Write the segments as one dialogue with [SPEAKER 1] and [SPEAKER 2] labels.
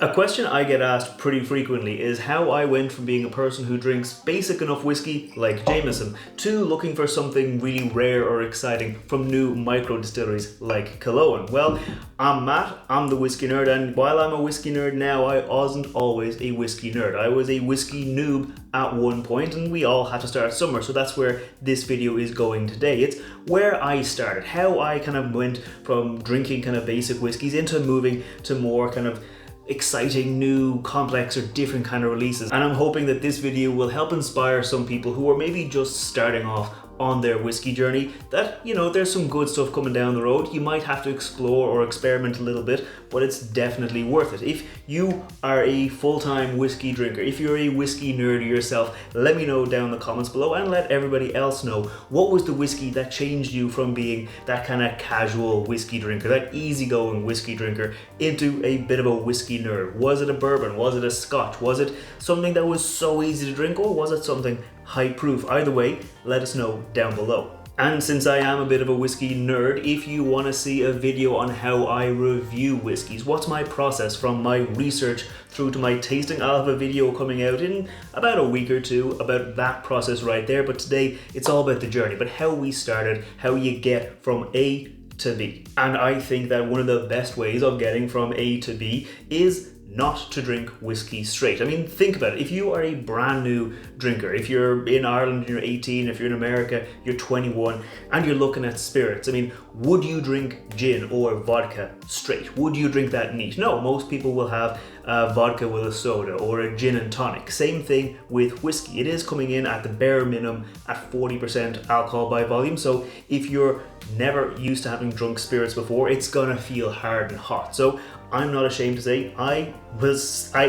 [SPEAKER 1] A question I get asked pretty frequently is how I went from being a person who drinks basic enough whiskey, like Jameson, to looking for something really rare or exciting from new micro distilleries like Cologne. Well, I'm Matt, I'm the whiskey nerd, and while I'm a whiskey nerd now, I wasn't always a whiskey nerd. I was a whiskey noob at one point, and we all had to start somewhere, so that's where this video is going today. It's where I started, how I kind of went from drinking kind of basic whiskeys into moving to more kind of exciting, new, complex or different kind of releases. And I'm hoping that this video will help inspire some people who are maybe just starting off on their whiskey journey, that, you know, there's some good stuff coming down the road. You might have to explore or experiment a little bit, but it's definitely worth it. If you are a full-time whiskey drinker, if you're a whiskey nerd yourself, let me know down in the comments below, and let everybody else know, what was the whiskey that changed you from being that kind of casual whiskey drinker, that easygoing whiskey drinker, into a bit of a whiskey nerd? Was it a bourbon? Was it a scotch? Was it something that was so easy to drink, or was it something high proof? Either way, let us know down below. And since I am a bit of a whiskey nerd, if you want to see a video on how I review whiskeys, what's my process from my research through to my tasting, I'll have a video coming out in about a week or two about that process right there. But today, it's all about the journey, but how we started, how you get from A to B. And I think that one of the best ways of getting from A to B is not to drink whiskey straight. I mean, think about it. If you are a brand new drinker, if you're in Ireland, you're 18, if you're in America, you're 21, and you're looking at spirits, I mean, would you drink gin or vodka straight? Would you drink that neat? No, most people will have vodka with a soda or a gin and tonic. Same thing with whiskey. It is coming in at the bare minimum at 40% alcohol by volume. So if you're never used to having drunk spirits before, it's gonna feel hard and hot. So I'm not ashamed to say I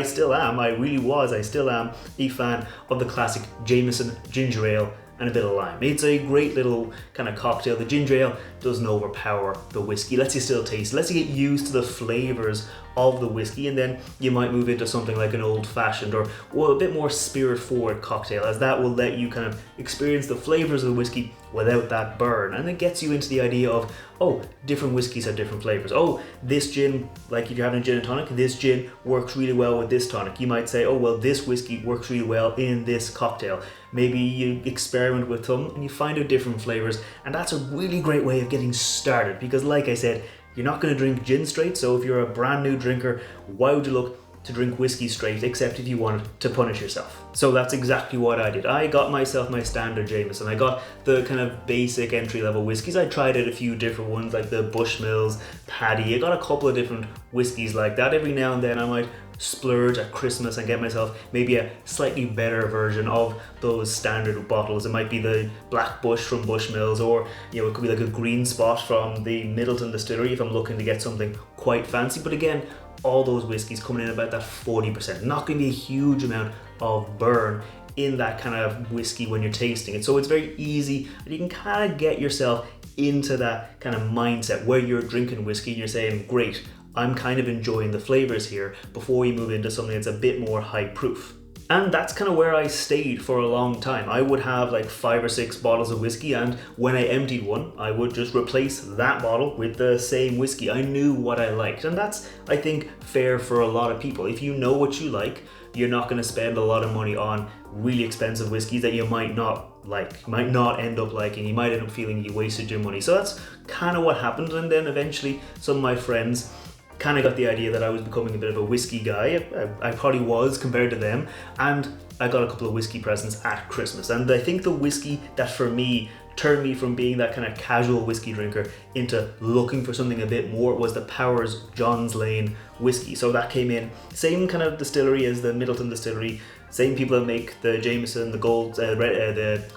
[SPEAKER 1] still am a fan of the classic Jameson ginger ale and a bit of lime. It's a great little kind of cocktail. The ginger ale doesn't overpower the whiskey, lets you still taste, lets you get used to the flavors of the whiskey, and then you might move into something like an old fashioned or a bit more spirit forward cocktail, as that will let you kind of experience the flavors of the whiskey without that burn, and it gets you into the idea of, oh, different whiskeys have different flavors. Oh, this gin, like if you're having a gin and tonic, this gin works really well with this tonic. You might say, oh well, this whiskey works really well in this cocktail. Maybe you experiment with them and you find out different flavors, and that's a really great way of getting started, because like I said, you're not going to drink gin straight. So if you're a brand new drinker, why would you look to drink whiskey straight, except if you wanted to punish yourself? So that's exactly what I did. I got myself my standard Jameson. I got the kind of basic entry-level whiskeys. I tried out a few different ones like the Bushmills, Paddy. I got a couple of different whiskeys like that. Every now and then I might splurge at Christmas and get myself maybe a slightly better version of those standard bottles. It might be the Black Bush from Bushmills, or you know, it could be like a Green Spot from the Middleton distillery if I'm looking to get something quite fancy. But again, all those whiskeys coming in about that 40%. Not going to be a huge amount of burn in that kind of whiskey when you're tasting it. So it's very easy, and you can kind of get yourself into that kind of mindset where you're drinking whiskey and you're saying, great, I'm kind of enjoying the flavors here, before you move into something that's a bit more high proof. And that's kind of where I stayed for a long time. I would have like 5 or 6 bottles of whiskey, and when I emptied one, I would just replace that bottle with the same whiskey. I knew what I liked, and that's, I think, fair for a lot of people. If you know what you like, you're not going to spend a lot of money on really expensive whiskeys that you might not like, you might not end up liking, you might end up feeling you wasted your money. So that's kind of what happened, and then eventually some of my friends kind of got the idea that I was becoming a bit of a whiskey guy. I probably was compared to them, and I got a couple of whiskey presents at Christmas. And I think the whiskey that for me turned me from being that kind of casual whiskey drinker into looking for something a bit more was the Powers John's Lane whiskey. So that came in, same kind of distillery as the Middleton distillery, same people that make the Jameson, the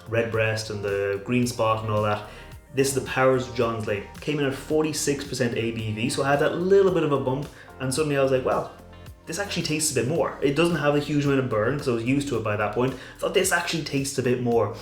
[SPEAKER 1] Redbreast and the Green Spot and all that. This is the Powers John's Lane. Came in at 46% ABV, so I had that little bit of a bump, and suddenly I was like, well, this actually tastes a bit more. It doesn't have a huge amount of burn, because I was used to it by that point. I thought this actually tastes a bit more.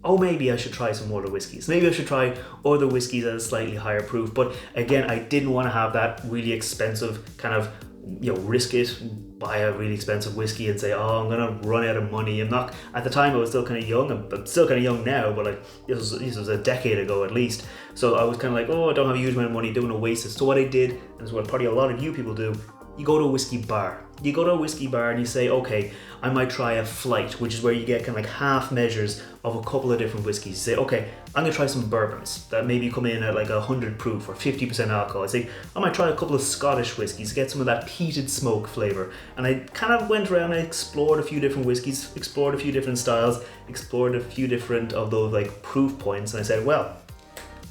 [SPEAKER 1] Oh, maybe I should try some other whiskeys. Maybe I should try other whiskeys at a slightly higher proof. But again, I didn't want to have that really expensive kind of, you know, risk it, buy a really expensive whiskey and say, oh, I'm gonna run out of money. I'm not, at the time I was still kind of young, I'm still kind of young now, but like this was a decade ago at least. So I was kind of like, oh, I don't have a huge amount of money, don't want to waste it. So what I did, and it's what probably a lot of you people do, you go to a whiskey bar. You go to a whiskey bar and you say, okay, I might try a flight, which is where you get kind of like half measures of a couple of different whiskeys. You say, okay, I'm gonna try some bourbons that maybe come in at like 100 proof or 50% alcohol. I say, I might try a couple of Scottish whiskies to get some of that peated smoke flavor. And I kind of went around and explored a few different whiskeys, explored a few different styles, explored a few different of those like proof points. And I said, well,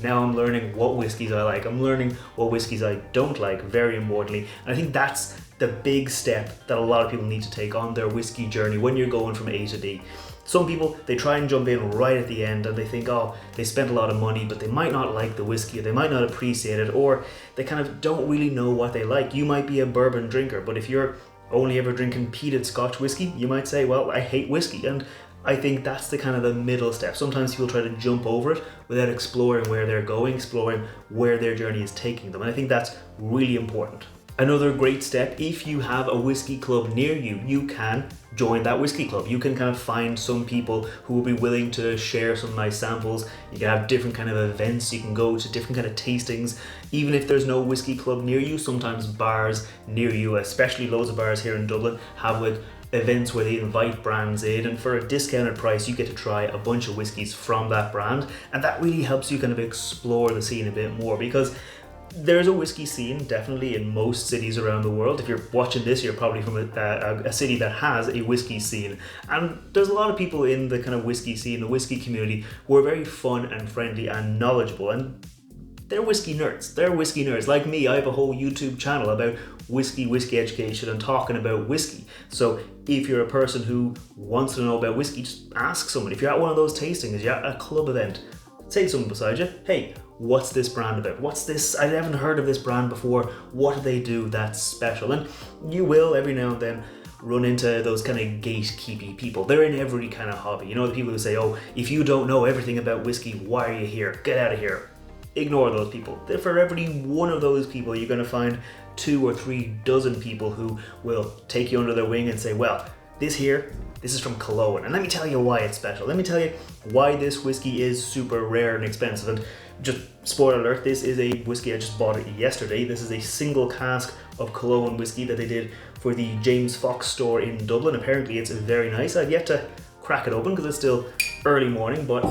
[SPEAKER 1] now I'm learning what whiskeys I like. I'm learning what whiskeys I don't like, very importantly. And I think that's the big step that a lot of people need to take on their whiskey journey when you're going from A to D. Some people, they try and jump in right at the end and they think, oh, they spent a lot of money, but they might not like the whiskey, or they might not appreciate it, or they kind of don't really know what they like. You might be a bourbon drinker, but if you're only ever drinking peated Scotch whiskey, you might say, well, I hate whiskey. And I think that's the kind of the middle step. Sometimes people try to jump over it without exploring where they're going, exploring where their journey is taking them. And I think that's really important. Another great step, if you have a whiskey club near you, you can join that whiskey club. You can kind of find some people who will be willing to share some nice samples. You can have different kind of events, you can go to different kind of tastings. Even if there's no whiskey club near you, sometimes bars near you, especially loads of bars here in Dublin, have like events where they invite brands in, and for a discounted price you get to try a bunch of whiskies from that brand, and that really helps you kind of explore the scene a bit more, because there's a whiskey scene definitely in most cities around the world. If you're watching this, you're probably from a city that has a whiskey scene, and there's a lot of people in the kind of whiskey scene, the whiskey community, who are very fun and friendly and knowledgeable, and they're whiskey nerds. They're whiskey nerds. Like me, I have a whole YouTube channel about whiskey education and talking about whiskey. So if you're a person who wants to know about whiskey, just ask someone. If you're at one of those tastings, you're at a club event, say to someone beside you, hey, what's this brand about? What's this? I haven't heard of this brand before. What do they do that's special? And you will every now and then run into those kind of gatekeepy people. They're in every kind of hobby. You know, the people who say, oh, if you don't know everything about whiskey, why are you here? Get out of here. Ignore those people. For every one of those people, you're going to find 2 or 3 dozen people who will take you under their wing and say, well, this is from Cologne, and let me tell you why it's special. Let me tell you why this whiskey is super rare and expensive. And just spoiler alert, this is a whiskey, I just bought it yesterday. This is a single cask of Cologne whiskey that they did for the James Fox store in Dublin. Apparently it's very nice. I've yet to crack it open because it's still early morning, but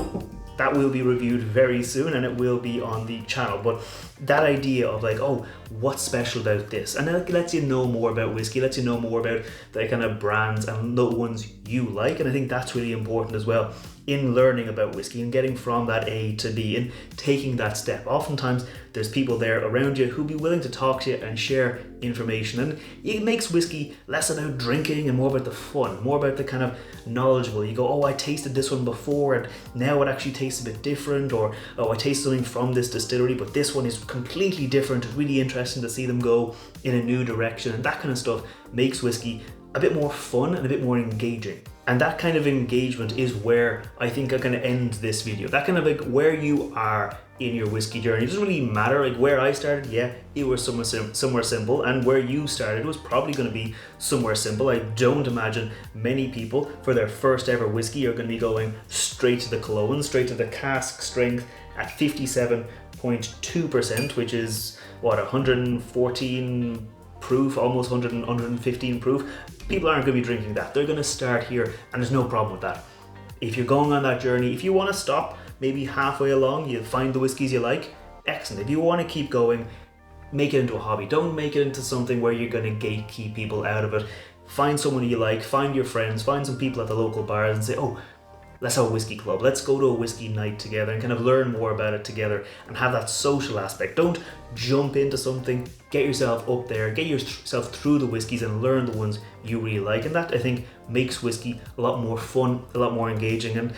[SPEAKER 1] that will be reviewed very soon and it will be on the channel. But that idea of like, oh, what's special about this? And it lets you know more about whiskey, lets you know more about the kind of brands and the ones you like. And I think that's really important as well in learning about whiskey and getting from that A to D and taking that step. Oftentimes there's people there around you who'll be willing to talk to you and share information, and it makes whiskey less about drinking and more about the fun, more about the kind of knowledgeable. You go, oh, I tasted this one before and now it actually tastes a bit different, or oh, I tasted something from this distillery but this one is completely different. It's really interesting to see them go in a new direction, and that kind of stuff makes whiskey a bit more fun and a bit more engaging. And that kind of engagement is where I think I'm going to end this video. That kind of like where you are in your whiskey journey. It doesn't really matter. Like where I started, yeah, it was somewhere simple, and where you started was probably going to be somewhere simple. I don't imagine many people for their first ever whiskey are going to be going straight to the Cologne, straight to the cask strength at 57.2%, which is what, 114 proof, almost 115 proof. People aren't going to be drinking that. They're going to start here, and there's no problem with that. If you're going on that journey, if you want to stop maybe halfway along, you find the whiskies you like, excellent. If you want to keep going, make it into a hobby. Don't make it into something where you're going to gatekeep people out of it. Find someone you like, find your friends, find some people at the local bars and say, oh, let's have a whiskey club. Let's go to a whiskey night together and kind of learn more about it together and have that social aspect. Don't jump into something, get yourself up there, get yourself through the whiskeys and learn the ones you really like. And that, I think, makes whiskey a lot more fun, a lot more engaging, and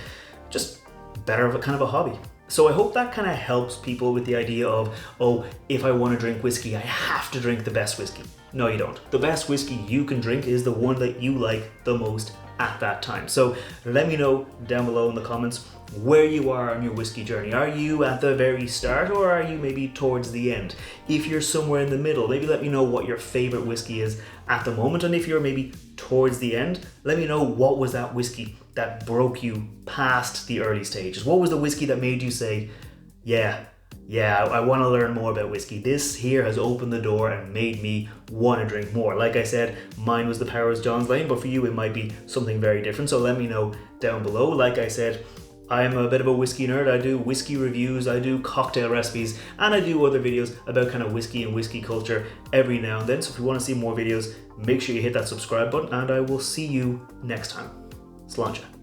[SPEAKER 1] just better of a kind of a hobby. So I hope that kind of helps people with the idea of, oh, if I want to drink whiskey, I have to drink the best whiskey. No, you don't. The best whiskey you can drink is the one that you like the most at that time. So let me know down below in the comments where you are on your whiskey journey. Are you at the very start, or are you maybe towards the end? If you're somewhere in the middle, maybe let me know what your favorite whiskey is at the moment. And if you're maybe towards the end, let me know what was that whiskey that broke you past the early stages. What was the whiskey that made you say, yeah, yeah, I want to learn more about whiskey. This here has opened the door and made me want to drink more. Like I said, mine was the Powers John's Lane, but for you it might be something very different. So let me know down below. Like I said, I'm a bit of a whiskey nerd. I do whiskey reviews, I do cocktail recipes, and I do other videos about kind of whiskey and whiskey culture every now and then. So if you want to see more videos, make sure you hit that subscribe button, and I will see you next time. Sláinte.